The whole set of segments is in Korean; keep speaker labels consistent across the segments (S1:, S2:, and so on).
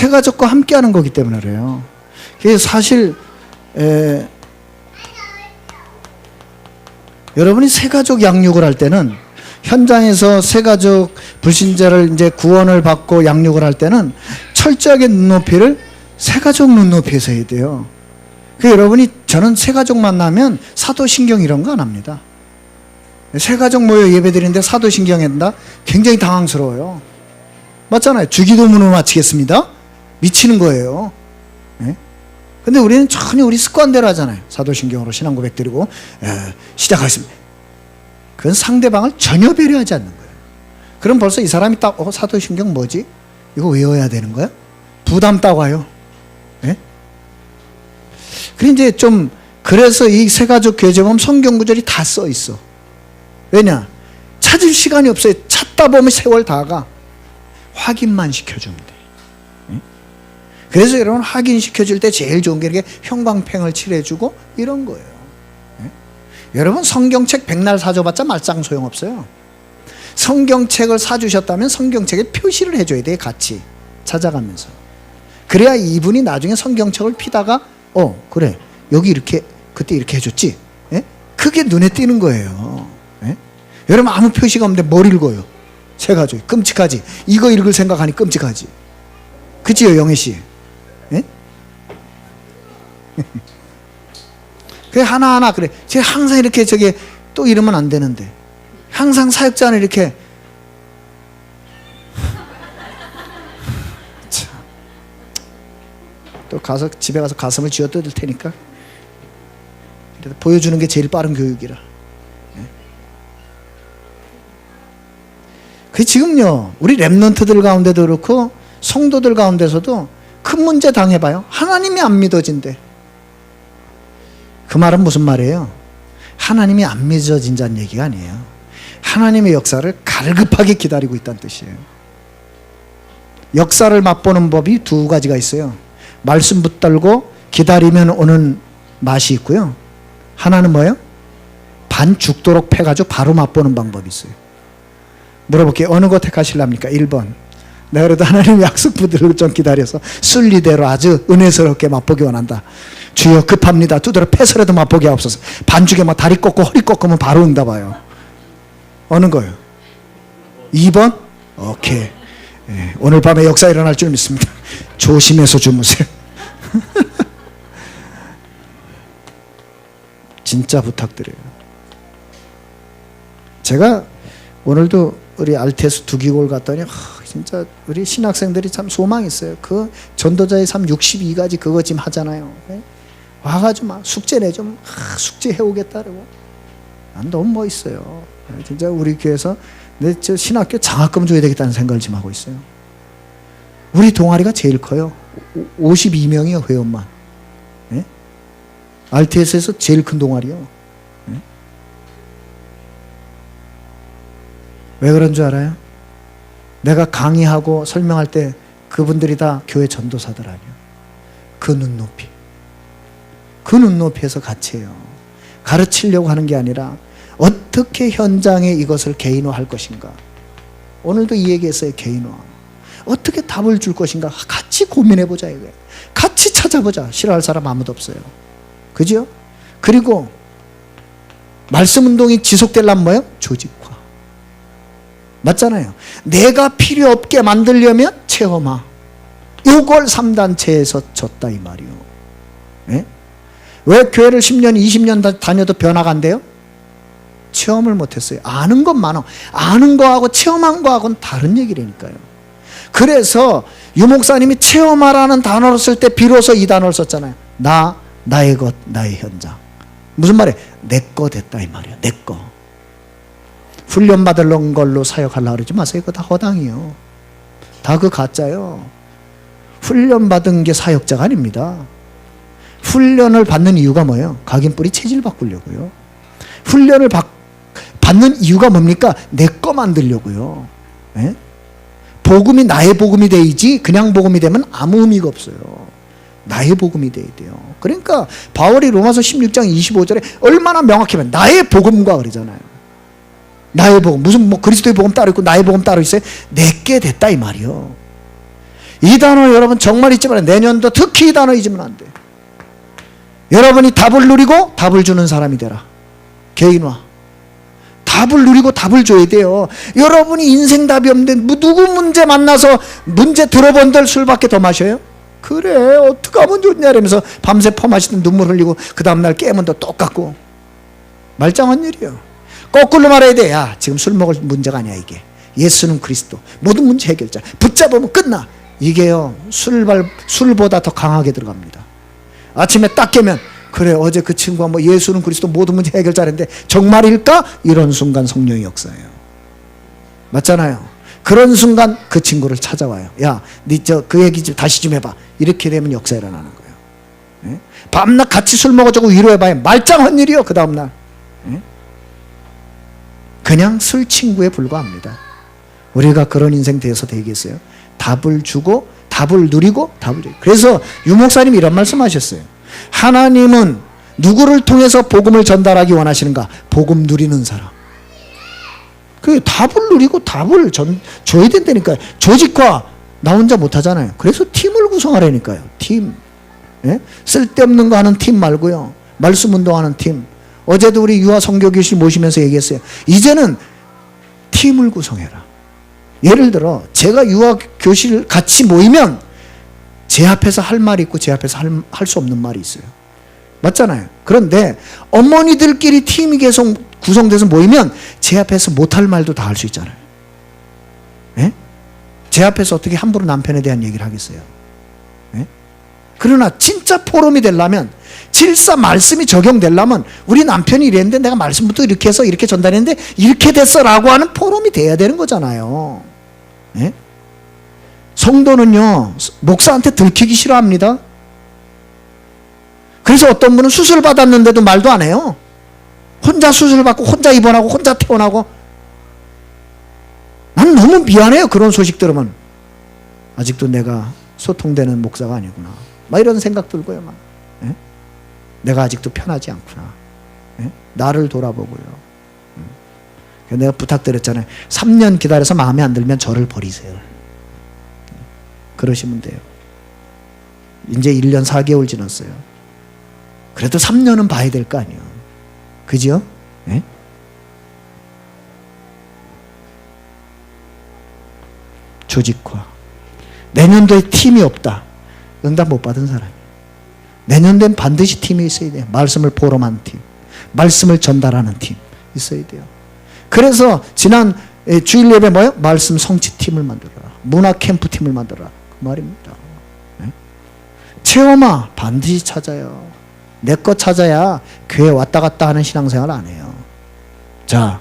S1: 새가족과 함께하는 거기 때문에 그래요. 그래서 사실 여러분이 새가족 양육을 할 때는, 현장에서 새가족 불신자를 이제 구원을 받고 양육을 할 때는 철저하게 눈높이를 새가족 눈높이에서 해야 돼요. 여러분이, 저는 새가족 만나면 사도신경 이런 거 안 합니다. 새가족 모여 예배드리는데 사도신경 한다? 굉장히 당황스러워요. 맞잖아요. 주기도문을 마치겠습니다. 미치는 거예요. 네? 근데 우리는 전혀 우리 습관대로 하잖아요. 사도신경으로 신앙 고백 드리고 시작하겠습니다. 그건 상대방을 전혀 배려하지 않는 거예요. 그럼 벌써 이 사람이 딱 사도신경 뭐지? 이거 외워야 되는 거야? 부담 딱 와요. 네? 그래서 이 새가족 교제 보면 성경 구절이 다 써 있어. 왜냐? 찾을 시간이 없어요. 찾다 보면 세월 다 가. 확인만 시켜주면 돼. 네? 그래서 여러분, 확인시켜줄 때 제일 좋은 게 이렇게 형광펜을 칠해주고 이런 거예요. 네? 여러분, 성경책 백날 사줘봤자 말짱 소용없어요. 성경책을 사주셨다면 성경책에 표시를 해줘야 돼요. 같이 찾아가면서. 그래야 이분이 나중에 성경책을 피다가 그래, 여기 이렇게 그때 이렇게 해줬지. 예? 그게 눈에 띄는 거예요. 예? 여러분, 아무 표시가 없는데 뭘 읽어요? 새가족이 끔찍하지. 이거 읽을 생각하니 끔찍하지. 그치요, 영애씨? 예? 그래, 하나하나 그래. 제가 항상 이렇게 또 이러면 안 되는데, 항상 사역자는 이렇게 또 집에 가서 가슴을 쥐어뜯을 테니까 보여주는 게 제일 빠른 교육이라. 그 지금요, 우리 랩런트들 가운데도 그렇고 성도들 가운데서도 큰 문제 당해봐요. 하나님이 안 믿어진대. 그 말은 무슨 말이에요? 하나님이 안 믿어진다는 얘기가 아니에요. 하나님의 역사를 갈급하게 기다리고 있다는 뜻이에요. 역사를 맛보는 법이 두 가지가 있어요. 말씀 붙들고 기다리면 오는 맛이 있고요. 하나는 뭐예요? 반 죽도록 패가지고 바로 맛보는 방법이 있어요. 물어볼게요. 어느 거 택하실랍니까? 1번. 내가 그래도 하나님의 약속 붙들고 좀 기다려서 순리대로 아주 은혜스럽게 맛보기 원한다. 주여 급합니다. 두드려 패서라도 맛보게 하옵소서. 반죽에 막 다리 꺾고 허리 꺾으면 바로 응답와요. 어느 거요? 2번? 오케이. 네, 오늘 밤에 역사 일어날 줄 믿습니다. 조심해서 주무세요. 진짜 부탁드려요. 제가 오늘도 우리 알테스 두기골 갔더니 진짜 우리 신학생들이 참 소망이 있어요. 그 전도자의 삶 62가지 그거 지금 하잖아요. 네? 와가지고 막 숙제 내좀 숙제 해오겠다 그러고. 난 너무 멋있어요. 진짜 우리 교회에서 저 신학교 장학금 줘야 되겠다는 생각을 지금 하고 있어요. 우리 동아리가 제일 커요. 52명이요, 회원만. 네? RTS에서 제일 큰 동아리요. 네? 왜 그런 줄 알아요? 내가 강의하고 설명할 때 그분들이 다 교회 전도사들 아니에요. 그 눈높이. 그 눈높이에서 같이 해요. 가르치려고 하는 게 아니라 어떻게 현장에 이것을 개인화할 것인가. 오늘도 이 얘기했어요. 개인화. 어떻게 답을 줄 것인가 같이 고민해보자 이거예요. 같이 찾아보자. 싫어할 사람 아무도 없어요. 그죠? 그리고 말씀운동이 지속되려면 뭐예요? 조직화. 맞잖아요. 내가 필요 없게 만들려면 체험화. 이걸 3단체에서 줬다 이 말이요. 네? 왜 교회를 10년 20년 다녀도 변화가 안 돼요? 체험을 못했어요. 아는 것 많아. 아는 거하고 체험한 거하고는 다른 얘기라니까요. 그래서 유 목사님이 체험하라는 단어를 쓸 때 비로소 이 단어를 썼잖아요. 나의 것, 나의 현장. 무슨 말이에요? 내 거 됐다 이 말이에요. 내 거. 훈련 받으려는 걸로 사역하려고 그러지 마세요. 그거 다 허당이요. 다 그 가짜요. 훈련 받은 게 사역자가 아닙니다. 훈련을 받는 이유가 뭐예요? 각인뿌리 체질 바꾸려고요. 훈련을 받는 이유가 뭡니까? 내 거 만들려고요. 네? 복음이 나의 복음이 돼야지 그냥 복음이 되면 아무 의미가 없어요. 나의 복음이 돼야 돼요. 그러니까 바울이 로마서 16장 25절에 얼마나 명확히 하면 나의 복음과 그러잖아요. 나의 복음. 무슨 그리스도의 복음 따로 있고 나의 복음 따로 있어요? 내게 됐다 이 말이요. 이 단어 여러분 정말 잊지 말아요. 내년도 특히 이 단어 잊으면 안 돼. 여러분이 답을 누리고 답을 주는 사람이 되라. 개인화. 답을 누리고 답을 줘야 돼요. 여러분이 인생 답이 없는데 누구 문제 만나서 문제 들어본들 술밖에 더 마셔요? 그래 어떻게 하면 좋냐 이러면서 밤새 퍼마시던 눈물 흘리고 그 다음날 깨면 또 똑같고 말짱한 일이에요. 거꾸로 말해야 돼. 야 지금 술 먹을 문제가 아니야 이게. 예수는 그리스도 모든 문제 해결자. 붙잡으면 끝나. 이게요 술보다 더 강하게 들어갑니다. 아침에 딱 깨면 그래 어제 그 친구가 뭐 예수는 그리스도 모든 문제 해결자인데 정말일까? 이런 순간 성령의 역사예요. 맞잖아요. 그런 순간 그 친구를 찾아와요. 야 니 그 얘기 좀 다시 좀 해봐. 이렇게 되면 역사 일어나는 거예요. 예? 밤낮 같이 술 먹어주고 위로해봐야 말짱한 일이요 그 다음날. 예? 그냥 술 친구에 불과합니다. 우리가 그런 인생 되어서 되겠어요? 답을 주고 답을 누리고 답을 주고. 그래서 유목사님이 이런 말씀 하셨어요. 하나님은 누구를 통해서 복음을 전달하기 원하시는가? 복음 누리는 사람. 그 답을 누리고 답을 줘야 된다니까요. 조직화 나 혼자 못하잖아요. 그래서 팀을 구성하라니까요. 팀. 예? 쓸데없는 거 하는 팀 말고요. 말씀 운동하는 팀. 어제도 우리 유아 선교교실 모시면서 얘기했어요. 이제는 팀을 구성해라. 예를 들어 제가 유아 교실 같이 모이면 제 앞에서 할 말이 있고 제 앞에서 할 수 없는 말이 있어요. 맞잖아요. 그런데 어머니들끼리 팀이 계속 구성돼서 모이면 제 앞에서 못할 말도 다 할 수 있잖아요. 예? 제 앞에서 어떻게 함부로 남편에 대한 얘기를 하겠어요. 예? 그러나 진짜 포럼이 되려면 질서 말씀이 적용되려면 우리 남편이 이랬는데 내가 말씀부터 이렇게 해서 이렇게 전달했는데 이렇게 됐어 라고 하는 포럼이 돼야 되는 거잖아요. 예? 성도는요 목사한테 들키기 싫어합니다. 그래서 어떤 분은 수술 받았는데도 말도 안 해요. 혼자 수술 받고 혼자 입원하고 혼자 퇴원하고. 난 너무 미안해요. 그런 소식 들으면 아직도 내가 소통되는 목사가 아니구나 막 이런 생각 들고요. 막. 예? 내가 아직도 편하지 않구나. 예? 나를 돌아보고요. 내가 부탁드렸잖아요. 3년 기다려서 마음에 안 들면 저를 버리세요. 그러시면 돼요. 이제 1년 4개월 지났어요. 그래도 3년은 봐야 될 거 아니에요. 그죠? 예? 조직화. 내년도에 팀이 없다. 응답 못 받은 사람이에요. 내년도엔 반드시 팀이 있어야 돼요. 말씀을 포럼하는 팀. 말씀을 전달하는 팀. 있어야 돼요. 그래서 지난 주일 예배 뭐예요? 말씀 성취팀을 만들어라. 문화 캠프팀을 만들어라. 그 말입니다. 네? 체험아 반드시 찾아요. 내 거 찾아야 교회 왔다 갔다 하는 신앙생활 안 해요. 자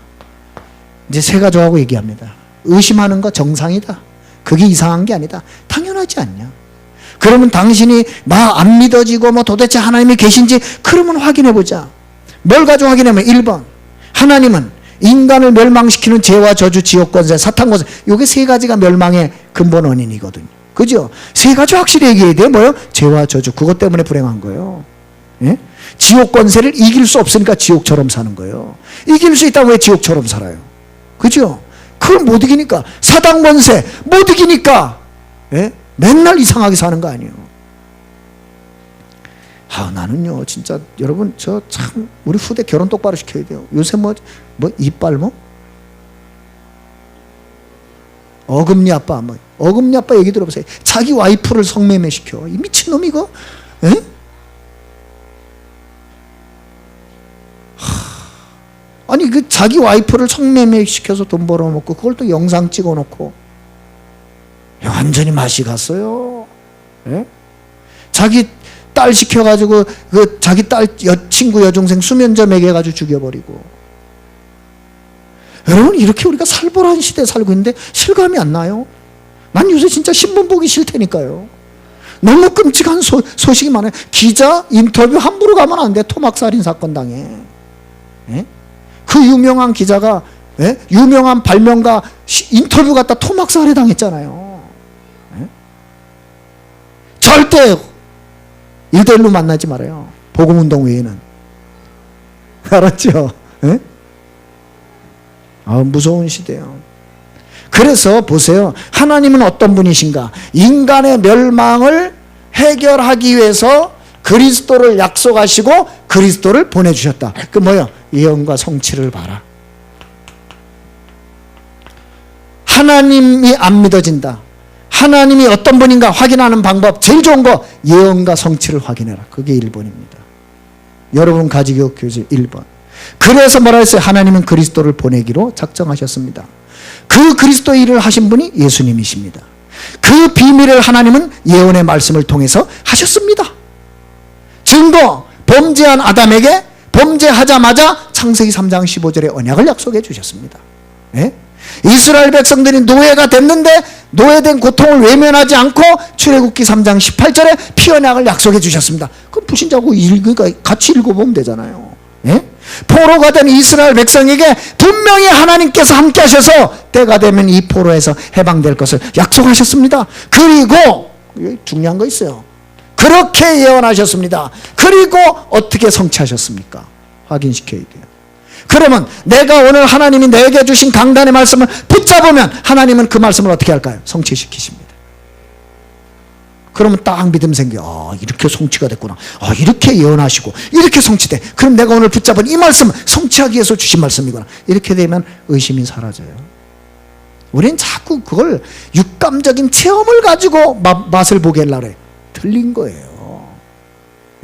S1: 이제 세 가지하고 얘기합니다. 의심하는 거 정상이다. 그게 이상한 게 아니다. 당연하지 않냐. 그러면 당신이 막 안 믿어지고 뭐 도대체 하나님이 계신지 그러면 확인해보자. 뭘 가지고 확인하면 1번 하나님은 인간을 멸망시키는 죄와 저주, 지옥 권세, 사탄 권세. 요게 세 가지가 멸망의 근본 원인이거든요. 그죠? 세 가지 확실히 얘기해야 돼요. 뭐요? 죄와 저주. 그것 때문에 불행한 거예요. 예? 지옥 권세를 이길 수 없으니까 지옥처럼 사는 거예요. 이길 수 있다고 왜 지옥처럼 살아요? 그죠? 그걸 못 이기니까. 사단 권세 못 이기니까. 예? 맨날 이상하게 사는 거 아니에요. 나는요 진짜 여러분 저 참 우리 후대 결혼 똑바로 시켜야 돼요. 요새 뭐 이빨 어금니 아빠 어금니 아빠 얘기 들어보세요. 자기 와이프를 성매매 시켜. 이 미친놈 이거. 에? 아니 그 자기 와이프를 성매매 시켜서 돈 벌어먹고 그걸 또 영상 찍어놓고 완전히 맛이 갔어요. 에? 자기 딸 시켜가지고 그 자기 딸 친구 여동생 수면제 먹여가지고 죽여버리고. 여러분 이렇게 우리가 살벌한 시대에 살고 있는데 실감이 안 나요? 난 요새 진짜 신문 보기 싫다니까요. 너무 끔찍한 소식이 많아요. 기자 인터뷰 함부로 가면 안 돼. 토막살인 사건 당해. 예? 그 유명한 기자가 유명한 발명가 인터뷰 갖다 토막살해 당했잖아요. 예? 절대 1대1로 만나지 말아요. 복음운동 외에는. 알았죠? 예? 무서운 시대예요. 그래서 보세요. 하나님은 어떤 분이신가? 인간의 멸망을 해결하기 위해서 그리스도를 약속하시고 그리스도를 보내주셨다. 그 뭐예요? 예언과 성취를 봐라. 하나님이 안 믿어진다. 하나님이 어떤 분인가 확인하는 방법 제일 좋은 거 예언과 성취를 확인해라. 그게 1번입니다. 여러분 가지교 교재 1번. 그래서 뭐라 했어요? 하나님은 그리스도를 보내기로 작정하셨습니다. 그 그리스도의 일을 하신 분이 예수님이십니다. 그 비밀을 하나님은 예언의 말씀을 통해서 하셨습니다. 증거, 범죄한 아담에게 범죄하자마자 창세기 3장 15절에 언약을 약속해 주셨습니다. 예? 이스라엘 백성들이 노예가 됐는데 노예된 고통을 외면하지 않고 출애굽기 3장 18절에 피언약을 약속해 주셨습니다. 그럼 불신자고 같이 읽어보면 되잖아요. 예? 포로가 된 이스라엘 백성에게 분명히 하나님께서 함께 하셔서 때가 되면 이 포로에서 해방될 것을 약속하셨습니다. 그리고 중요한 거 있어요. 그렇게 예언하셨습니다. 그리고 어떻게 성취하셨습니까? 확인시켜야 돼요. 그러면 내가 오늘 하나님이 내게 주신 강단의 말씀을 붙잡으면 하나님은 그 말씀을 어떻게 할까요? 성취시키십니다. 그러면 딱 믿음 생겨. 이렇게 성취가 됐구나. 이렇게 예언하시고 이렇게 성취돼. 그럼 내가 오늘 붙잡은 이 말씀 성취하기 위해서 주신 말씀이구나. 이렇게 되면 의심이 사라져요. 우리는 자꾸 그걸 육감적인 체험을 가지고 맛을 보게 하려고 해요. 틀린 거예요.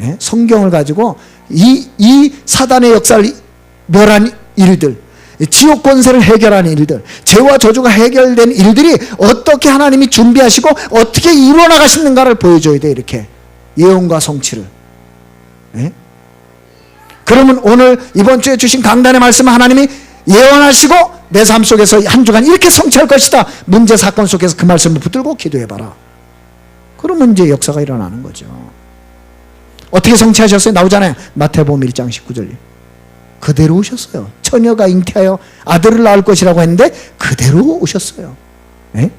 S1: 예? 성경을 가지고 이 사단의 역사를 멸한 일들, 지옥 권세를 해결하는 일들, 죄와 저주가 해결된 일들이 어떻게 하나님이 준비하시고 어떻게 이루어나가시는가를 보여줘야 돼. 이렇게 예언과 성취를. 예? 그러면 오늘 이번 주에 주신 강단의 말씀은 하나님이 예언하시고 내 삶 속에서 한 주간 이렇게 성취할 것이다. 문제 사건 속에서 그 말씀을 붙들고 기도해봐라. 그러면 이제 역사가 일어나는 거죠. 어떻게 성취하셨어요? 나오잖아요. 마태복음 1장 19절. 그대로 오셨어요. 처녀가 잉태하여 아들을 낳을 것이라고 했는데 그대로 오셨어요. 네?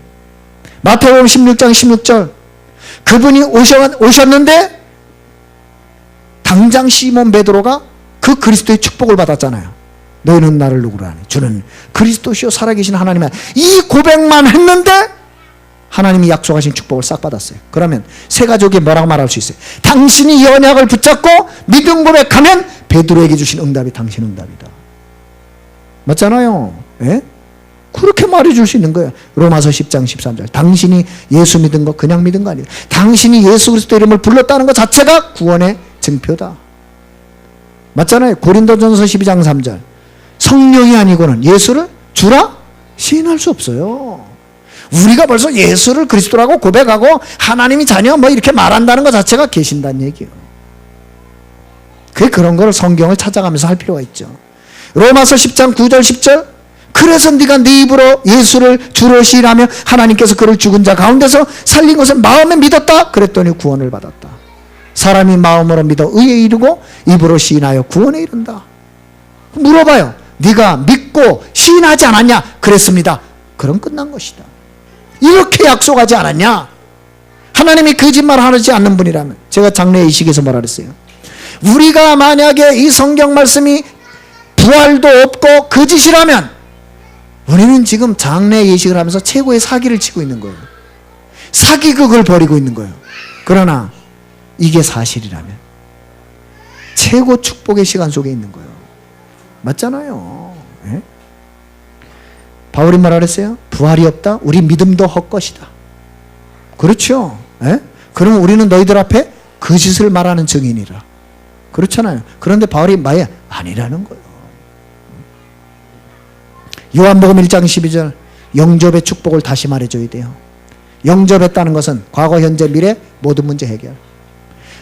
S1: 마태복음 16장 16절. 그분이 오셨는데 당장 시몬 베드로가 그 그리스도의 축복을 받았잖아요. 너희는 나를 누구로 하니? 주는 그리스도시요 살아계신 하나님의 이 고백만 했는데 하나님이 약속하신 축복을 싹 받았어요. 그러면 세 가족이 뭐라고 말할 수 있어요? 당신이 이 언약을 붙잡고 믿음 고백하면 베드로에게 주신 응답이 당신 응답이다. 맞잖아요. 예? 그렇게 말해줄 수 있는 거예요. 로마서 10장 13절. 당신이 예수 믿은 거 그냥 믿은 거 아니에요. 당신이 예수 그리스도 이름을 불렀다는 것 자체가 구원의 증표다. 맞잖아요. 고린도전서 12장 3절. 성령이 아니고는 예수를 주라 시인할 수 없어요. 우리가 벌써 예수를 그리스도라고 고백하고 하나님이 자녀 뭐 이렇게 말한다는 것 자체가 계신다는 얘기예요. 그런 걸 성경을 찾아가면서 할 필요가 있죠. 로마서 10장 9절 10절. 그래서 네가 네 입으로 예수를 주로 시인하며 하나님께서 그를 죽은 자 가운데서 살린 것을 마음에 믿었다. 그랬더니 구원을 받았다. 사람이 마음으로 믿어 의에 이르고 입으로 시인하여 구원에 이른다. 물어봐요. 네가 믿고 시인하지 않았냐? 그랬습니다. 그럼 끝난 것이다. 이렇게 약속하지 않았냐? 하나님이 거짓말 하지 않는 분이라면. 제가 장래 의식에서 뭐라 그랬어요? 우리가 만약에 이 성경 말씀이 부활도 없고 거짓이라면 우리는 지금 장래 예식을 하면서 최고의 사기를 치고 있는 거예요. 사기극을 벌이고 있는 거예요. 그러나 이게 사실이라면 최고 축복의 시간 속에 있는 거예요. 맞잖아요. 예? 바울이 뭐라 그랬어요? 부활이 없다? 우리 믿음도 헛것이다. 그렇죠. 예? 그러면 우리는 너희들 앞에 거짓을 말하는 증인이라. 그렇잖아요. 그런데 바울이 말이야 아니라는 거예요. 요한복음 1장 12절. 영접의 축복을 다시 말해줘야 돼요. 영접했다는 것은 과거, 현재, 미래 모든 문제 해결.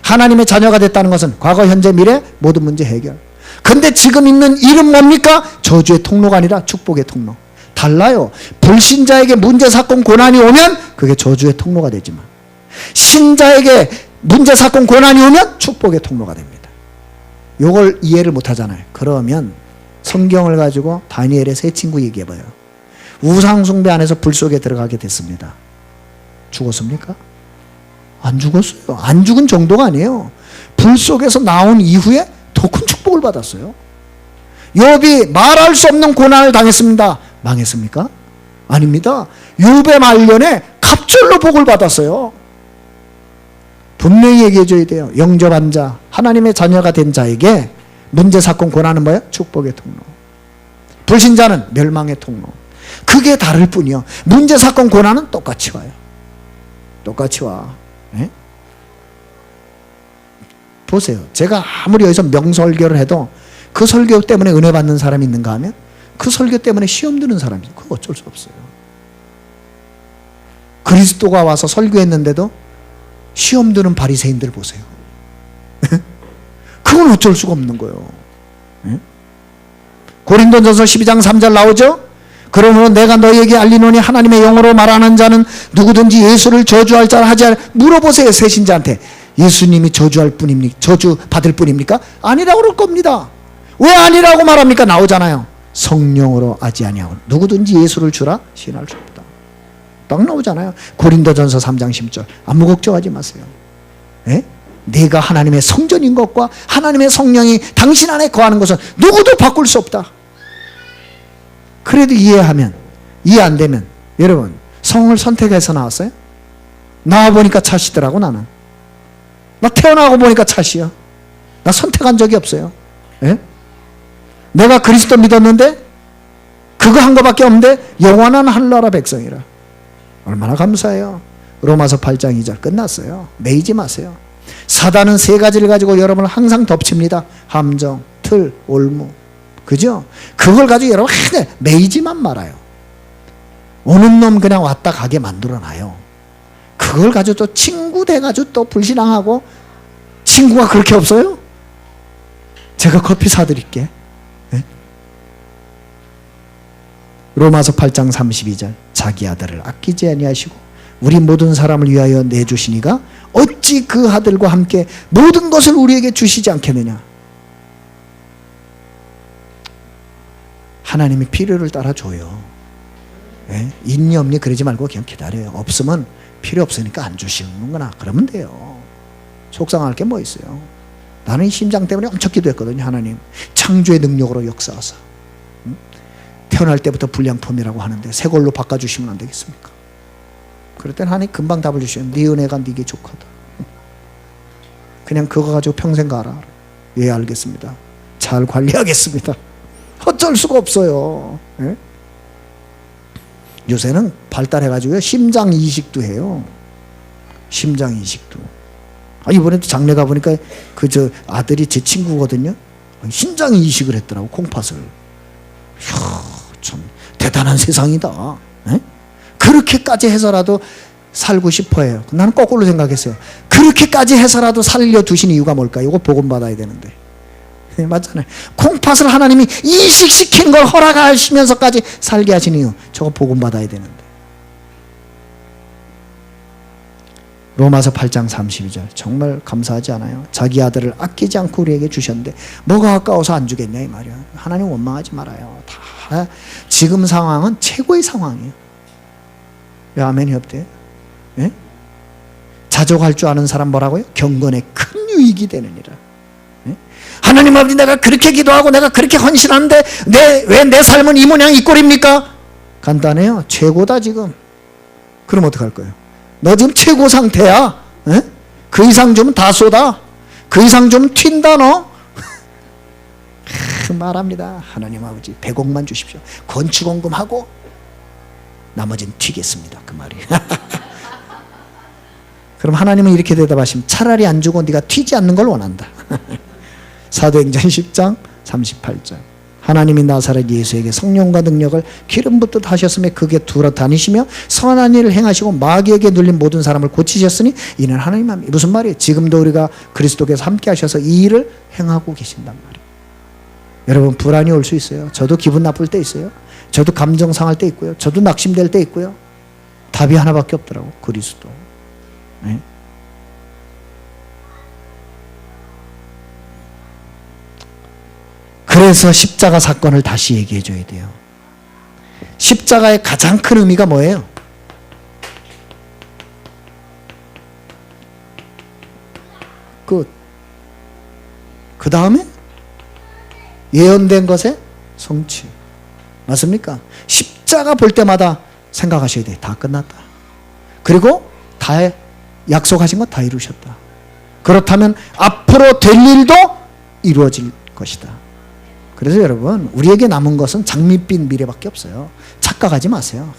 S1: 하나님의 자녀가 됐다는 것은 과거, 현재, 미래 모든 문제 해결. 근데 지금 있는 일은 뭡니까? 저주의 통로가 아니라 축복의 통로. 달라요. 불신자에게 문제, 사건, 고난이 오면 그게 저주의 통로가 되지만 신자에게 문제, 사건, 고난이 오면 축복의 통로가 됩니다. 요걸 이해를 못 하잖아요. 그러면 성경을 가지고 다니엘의 세 친구 얘기해봐요. 우상숭배 안에서 불 속에 들어가게 됐습니다. 죽었습니까? 안 죽었어요. 안 죽은 정도가 아니에요. 불 속에서 나온 이후에 더 큰 축복을 받았어요. 욥이 말할 수 없는 고난을 당했습니다. 망했습니까? 아닙니다. 욥의 말년에 갑절로 복을 받았어요. 분명히 얘기해줘야 돼요. 영접한 자, 하나님의 자녀가 된 자에게 문제, 사건, 고난은 뭐예요? 축복의 통로. 불신자는 멸망의 통로. 그게 다를 뿐이요. 문제, 사건, 고난은 똑같이 와요. 똑같이 와. 네? 보세요. 제가 아무리 여기서 명설교를 해도 그 설교 때문에 은혜 받는 사람이 있는가 하면 그 설교 때문에 시험 드는 사람이 있어요. 그거 어쩔 수 없어요. 그리스도가 와서 설교했는데도 시험 드는 바리새인들 보세요. 그건 어쩔 수가 없는 거예요. 고린도전서 12장 3절 나오죠? 그러므로 내가 너희에게 알리노니 하나님의 영으로 말하는 자는 누구든지 예수를 저주할 자를 하지 않을. 물어보세요, 세신자한테. 예수님이 저주할 뿐입니까? 저주 받을 뿐입니까? 아니라고 그럴 겁니다. 왜 아니라고 말합니까? 나오잖아요. 성령으로 하지 아니하고 누구든지 예수를 주라 시인할 수 없다. 딱 나오잖아요. 고린도전서 3장 10절. 아무 걱정하지 마세요. 예? 네가 하나님의 성전인 것과 하나님의 성령이 당신 안에 거하는 것은 누구도 바꿀 수 없다. 그래도 이해하면, 이해 안 되면, 여러분 성을 선택해서 나왔어요? 나와보니까 차시더라고. 나는 나 태어나고 보니까 차시야. 나 선택한 적이 없어요. 예? 내가 그리스도 믿었는데 그거 한 거밖에 없는데 영원한 하늘나라 백성이라. 얼마나 감사해요. 로마서 8장 2절 끝났어요. 매이지 마세요. 사단은 세 가지를 가지고 여러분을 항상 덮칩니다. 함정, 틀, 올무. 그죠? 그걸 가지고 여러분 매이지만 말아요. 오는 놈 그냥 왔다 가게 만들어놔요. 그걸 가지고 또 친구 돼가지고 또 불신앙하고. 친구가 그렇게 없어요? 제가 커피 사드릴게. 네? 로마서 8장 32절. 자기 아들을 아끼지 아니하시고 우리 모든 사람을 위하여 내주시니가 어찌 그 아들과 함께 모든 것을 우리에게 주시지 않겠느냐. 하나님이 필요를 따라 줘요. 네? 있니 없니 그러지 말고 그냥 기다려요. 없으면 필요 없으니까 안 주시는구나 그러면 돼요. 속상할 게 뭐 있어요. 나는 이 심장 때문에 엄청 기도했거든요. 하나님 창조의 능력으로 역사하사 태어날 때부터 불량품이라고 하는데 새 걸로 바꿔주시면 안 되겠습니까? 그럴 땐 하나님 금방 답을 주시면 네 은혜가 네게 족하다. 그냥 그거 가지고 평생 가라. 예, 알겠습니다. 잘 관리하겠습니다. 어쩔 수가 없어요. 예? 요새는 발달해가지고 심장 이식도 해요. 심장 이식도. 이번에도 장례 가보니까 그 아들이 제 친구거든요. 심장 이식을 했더라고. 콩팥을. 이야, 참 대단한 세상이다. 에? 그렇게까지 해서라도 살고 싶어해요. 나는 거꾸로 생각했어요. 그렇게까지 해서라도 살려두신 이유가 뭘까요? 이거 복음 받아야 되는데. 네, 맞잖아요. 콩팥을 하나님이 이식시킨 걸 허락하시면서까지 살게 하신 이유. 저거 복음 받아야 되는데. 로마서 8장 32절 정말 감사하지 않아요? 자기 아들을 아끼지 않고 우리에게 주셨는데 뭐가 아까워서 안 주겠냐 이 말이야. 하나님 원망하지 말아요. 다 지금 상황은 최고의 상황이에요. 왜 아멘이 없대요? 예? 자족할 줄 아는 사람 뭐라고요? 경건에 큰 유익이 되느니라. 예? 하나님 아버지 내가 그렇게 기도하고 내가 그렇게 헌신하는데 왜 내 삶은 이 모양 이 꼴입니까? 간단해요. 최고다 지금. 그럼 어떡할 거예요? 너 지금 최고 상태야. 에? 그 이상 주면 다 쏟아. 그 이상 주면 튄다 너. 말합니다. 하나님 아버지 100억만 주십시오. 건축원금하고 나머지는 튀겠습니다. 그 말이. 그럼 하나님은 이렇게 대답하시면 차라리 안 주고 네가 튀지 않는 걸 원한다. 사도행전 10장 38절. 하나님이 나사렛 예수에게 성령과 능력을 기름 붓듯 하셨으며 그게 두루 다니시며 선한 일을 행하시고 마귀에게 눌린 모든 사람을 고치셨으니 이는 하나님 함이. 무슨 말이에요? 지금도 우리가 그리스도께서 함께 하셔서 이 일을 행하고 계신단 말이에요. 여러분 불안이 올 수 있어요. 저도 기분 나쁠 때 있어요. 저도 감정 상할 때 있고요. 저도 낙심될 때 있고요. 답이 하나밖에 없더라고. 그리스도. 네? 그래서 십자가 사건을 다시 얘기해 줘야 돼요. 십자가의 가장 큰 의미가 뭐예요? 그 다음에 예언된 것의 성취. 맞습니까? 십자가 볼 때마다 생각하셔야 돼. 다 끝났다. 그리고 다 약속하신 거 다 이루셨다. 그렇다면 앞으로 될 일도 이루어질 것이다. 그래서 여러분, 우리에게 남은 것은 장밋빛 미래밖에 없어요. 착각하지 마세요.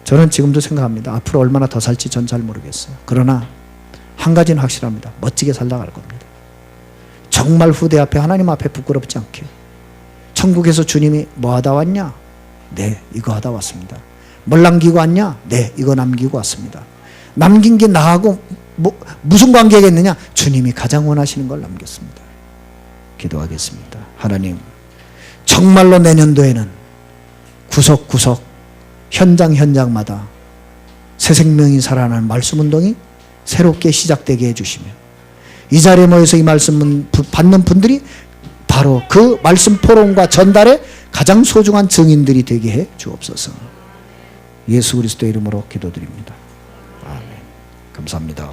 S1: 저는 지금도 생각합니다. 앞으로 얼마나 더 살지 전 잘 모르겠어요. 그러나 한 가지는 확실합니다. 멋지게 살다갈 겁니다. 정말 후대 앞에, 하나님 앞에 부끄럽지 않게. 천국에서 주님이 뭐 하다 왔냐? 네, 이거 하다 왔습니다. 뭘 남기고 왔냐? 네, 이거 남기고 왔습니다. 남긴 게 나하고 무슨 관계겠느냐? 주님이 가장 원하시는 걸 남겼습니다. 기도하겠습니다. 하나님, 정말로 내년도에는 구석구석 현장마다 새 생명이 살아나는 말씀 운동이 새롭게 시작되게 해주시며, 이 자리에 모여서 이 말씀을 받는 분들이 바로 그 말씀 포럼과 전달의 가장 소중한 증인들이 되게 해 주옵소서. 예수 그리스도의 이름으로 기도드립니다. 아멘. 감사합니다.